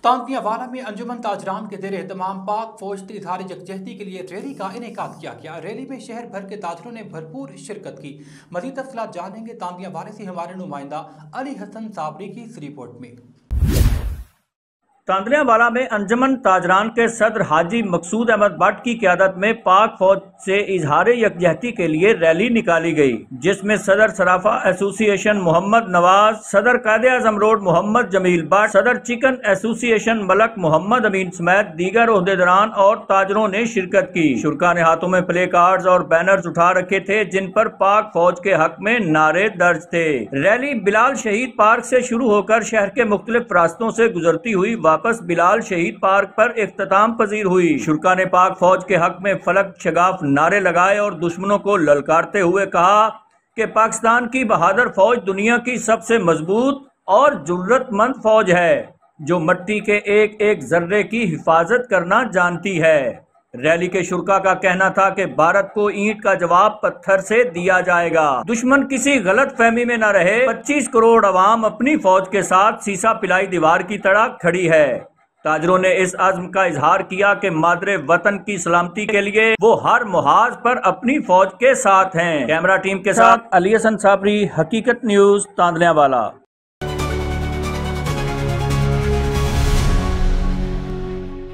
तांतियावाला में अंजुमन ताजरान के ज़ेर एहतमाम पाक फौज इजहार यकजहती के लिए रैली का इनेकाद किया गया। रैली में शहर भर के ताजरों ने भरपूर शिरकत की। मज़ीद तफसीलात जानेंगे तांतियावाला से हमारे नुमाइंदा अली हसन साबरी की इस रिपोर्ट में। तांतियावाला में अंजुमन ताजरान के सदर हाजी मकसूद अहमद भट्ट की क़यादत में पाक फौज से इजहार यकजहती के लिए रैली निकाली गई, जिसमें सदर सराफा एसोसिएशन मोहम्मद नवाज, सदर कायदे-ए-आज़म रोड मोहम्मद जमील भट्ट, सदर चिकन एसोसिएशन मलक मोहम्मद अमीन समेत दीगर ओहदेदारान और ताजरों ने शिरकत की। शुरका ने हाथों में प्ले कार्ड्स और बैनर्स उठा रखे थे, जिन पर पाक फौज के हक में नारे दर्ज थे। रैली बिलाल शहीद पार्क से शुरू होकर शहर के मुख्तलिफ रास्तों से गुजरती हुई वापस बिलाल शहीद पार्क पर इख्तिताम पजीर हुई। शुरका ने पाक फौज के हक में फलक शगाफ नारे लगाए और दुश्मनों को ललकारते हुए कहा कि पाकिस्तान की बहादुर फौज दुनिया की सबसे मजबूत और जुर्रतमंद फौज है, जो मिट्टी के एक एक जर्रे की हिफाजत करना जानती है। रैली के शुरका का कहना था कि भारत को ईंट का जवाब पत्थर से दिया जाएगा। दुश्मन किसी गलत फहमी में न रहे। 25 करोड़ अवाम अपनी फौज के साथ सीसा पिलाई दीवार की तरह खड़ी है। ताजरों ने इस अज़्म का इजहार किया कि मादरे वतन की सलामती के लिए वो हर मुहाज पर अपनी फौज के साथ हैं। कैमरा टीम के साथ अली हसन साबरी, हकीकत न्यूज, तांतियावाला।